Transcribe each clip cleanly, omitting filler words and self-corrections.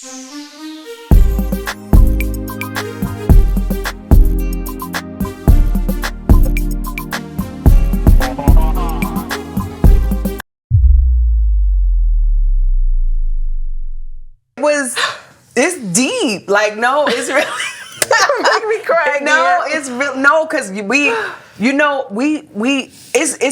It's deep. Like, no, it's really make me cry. No, it's real. No, because it's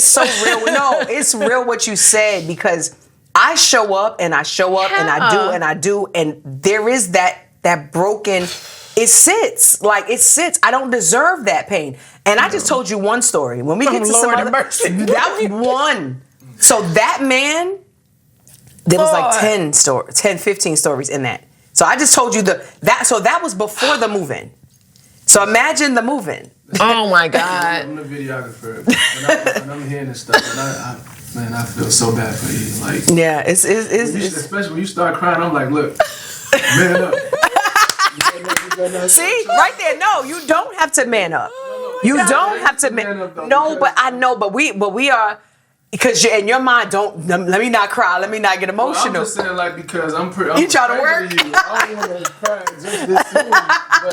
so real. No, it's real what you said, because I show up and I show up and I do and I do, and there is that broken. It sits. I don't deserve that pain. And I just told you one story. When we get to some other, that was one. So that man, there was like 10, 15 stories in that. So I just told you that was before the move-in. So imagine the move-in. Oh my God. I'm the videographer. When I'm hearing this stuff, and I feel so bad for you. Like, yeah, it's especially when you start crying, I'm like, look, man up. See, right there. No, you don't have to man up. You don't have to man up. No, but I know, but we are. Because in your mind, let me not cry, let me not get emotional. Well, I'm just saying, like, because I'm you trying to work? You. I don't want to cry just this soon, but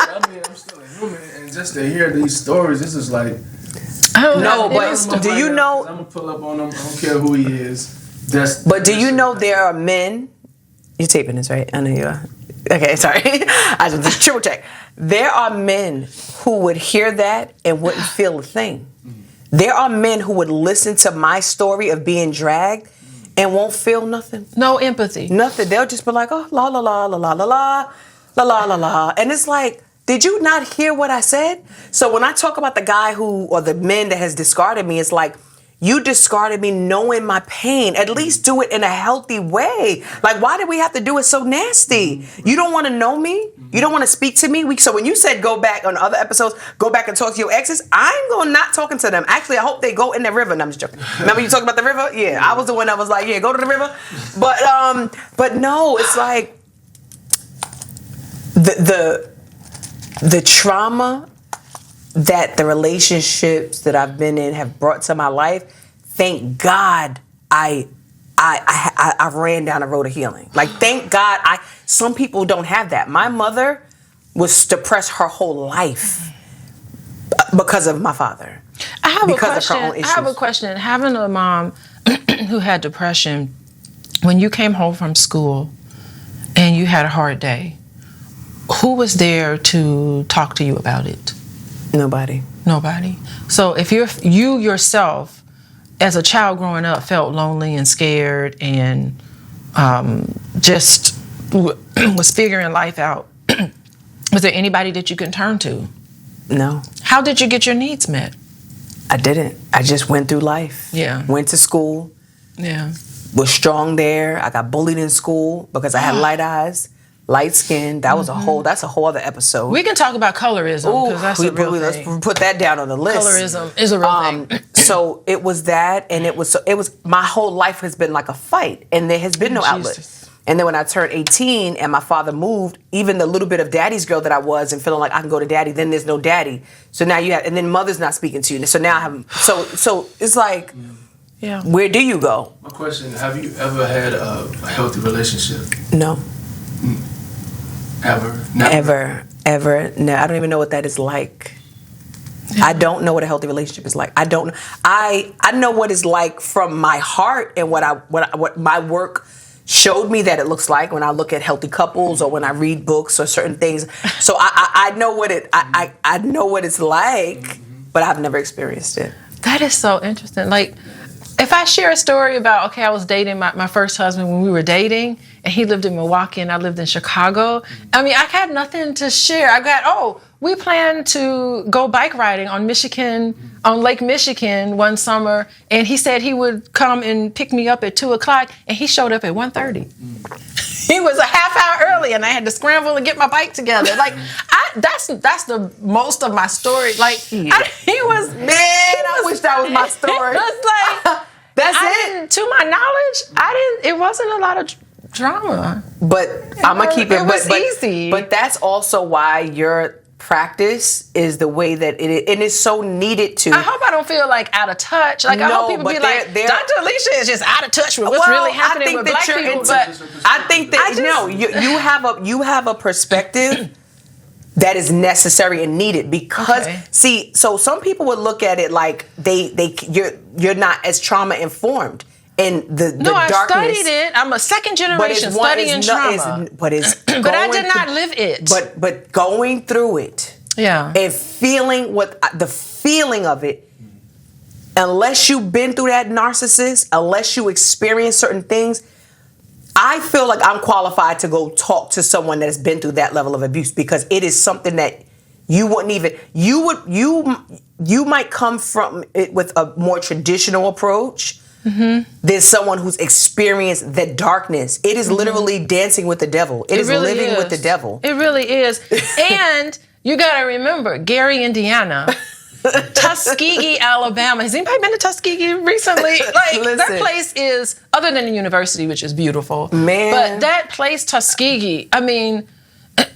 I mean, I'm still a human, and just to hear these stories, this is like. I don't know, but do you know? I'm gonna pull up on him. I don't care who he is. But do you know there are men? You're taping this, right? I know you are. Okay, sorry. I just triple check. There are men who would hear that and wouldn't feel a thing. There are men who would listen to my story of being dragged and won't feel nothing. No empathy. Nothing. They'll just be like, oh, la, la, la, la, la, la, la, la, la, la, la. And it's like, did you not hear what I said? So when I talk about the guy or the men that has discarded me, it's like, you discarded me knowing my pain. At least do it in a healthy way. Like, why did we have to do it so nasty? You don't want to know me? You don't want to speak to me? So when you said go back on other episodes, go back and talk to your exes, I'm going not talking to them. Actually, I hope they go in the river. No, I'm just joking. Remember you talking about the river? Yeah, I was the one that was like, yeah, go to the river. But no, it's like the trauma that the relationships that I've been in have brought to my life, thank God I ran down a road of healing. Like, thank God some people don't have that. My mother was depressed her whole life because of my father. I have a question. Having a mom who had depression, when you came home from school and you had a hard day, who was there to talk to you about it? Nobody. So if you yourself, as a child growing up, felt lonely and scared and just was figuring life out, was there anybody that you could turn to? No. How did you get your needs met? I didn't. I just went through life. Yeah. Went to school. Yeah. Was strong there. I got bullied in school because I had light eyes. Light skin, that's a whole other episode. We can talk about colorism, because that's a real thing. Let's put that down on the list. Colorism is a real thing. So it was that, and it was my whole life has been like a fight, and there has been no outlet. And then when I turned 18 and my father moved, even the little bit of daddy's girl that I was and feeling like I can go to daddy, then there's no daddy. So now you have, and then mother's not speaking to you. So now I have, so it's like, yeah. Where do you go? My question, have you ever had a healthy relationship? No. Ever? Never. Ever. No, I don't even know what that is like. Yeah. I don't know what a healthy relationship is like. I don't. I know what it's like from my heart and what my work showed me that it looks like when I look at healthy couples or when I read books or certain things. So I know what I know what it's like, but I've never experienced it. That is so interesting. Like, if I share a story about, okay, I was dating my first husband when we were dating, and he lived in Milwaukee and I lived in Chicago. I mean, I had nothing to share. We planned to go bike riding on Lake Michigan one summer, and he said he would come and pick me up at 2:00, and he showed up at 1:30. He was a half hour early, and I had to scramble and get my bike together. Like, that's the most of my story. Like, I wish that was my story. It's like, that's it. To my knowledge, it wasn't a lot of drama. But I'm gonna keep it. It was easy. But that's also why your practice is the way that it is so needed to. I hope I don't feel like out of touch. Like I hope people be like, Dr. Alicia is just out of touch with what's really happening with black people. But I think that you have a perspective that is necessary and needed because so some people would look at it like you're not as trauma informed. And the I darkness. studied it. I'm a second generation studying trauma. But I did not live it. But going through it, and feeling the feeling of it, unless you've been through that narcissist, unless you experience certain things, I feel like I'm qualified to go talk to someone that has been through that level of abuse because it is something that you wouldn't even you might come from it with a more traditional approach. There's someone who's experienced the darkness. It is literally dancing with the devil. It is really living with the devil. It really is. And you got to remember, Gary, Indiana, Tuskegee, Alabama. Has anybody been to Tuskegee recently? Like, that place is, other than the university, which is beautiful. Man. But that place, Tuskegee, I mean,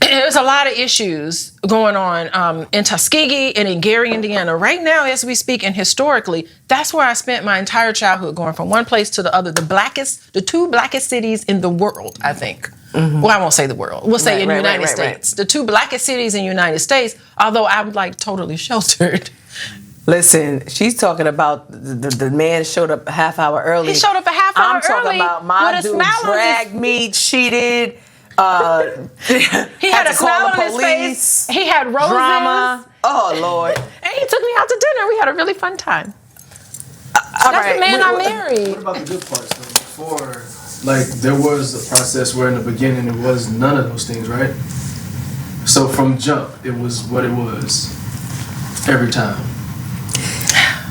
there's a lot of issues going on in Tuskegee and in Gary, Indiana. Right now, as we speak, and historically, that's where I spent my entire childhood, going from one place to the other. The two blackest cities in the world, I think. Well, I won't say the world. We'll say in the United States. The two blackest cities in the United States, although I'm like totally sheltered. Listen, she's talking about the man showed up a half hour early. He showed up a half hour early. I'm talking about my dude dragged me, cheated. He had a smile on his face. He had roses. Drama. Oh, Lord. And he took me out to dinner. We had a really fun time. That's the man I married. What about the good parts, though? Before, like, there was a process where in the beginning it was none of those things, right? So from jump, it was what it was every time.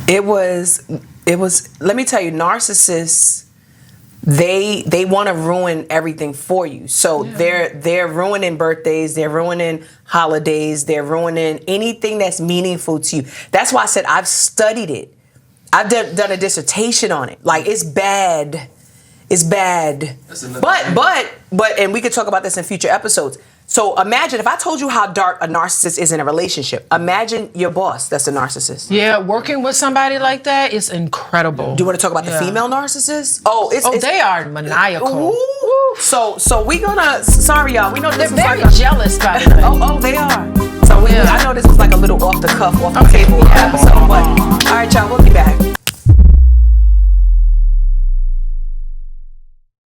It was, let me tell you, narcissists, they want to ruin everything for you. So they're ruining birthdays, they're ruining holidays, they're ruining anything that's meaningful to you. That's why I said I've studied it. I've done a dissertation on it. Like, it's bad. It's bad. But and we could talk about this in future episodes. So imagine if I told you how dark a narcissist is in a relationship. Imagine your boss that's a narcissist. Yeah, working with somebody like that is incredible. Do you want to talk about the female narcissists? Oh, they are maniacal. Ooh. So we gonna. Sorry, y'all. We know this They're is very jealous, by the way. Oh, they are. So I know this was like a little off the cuff, off the table episode. But all right, y'all. We'll be back.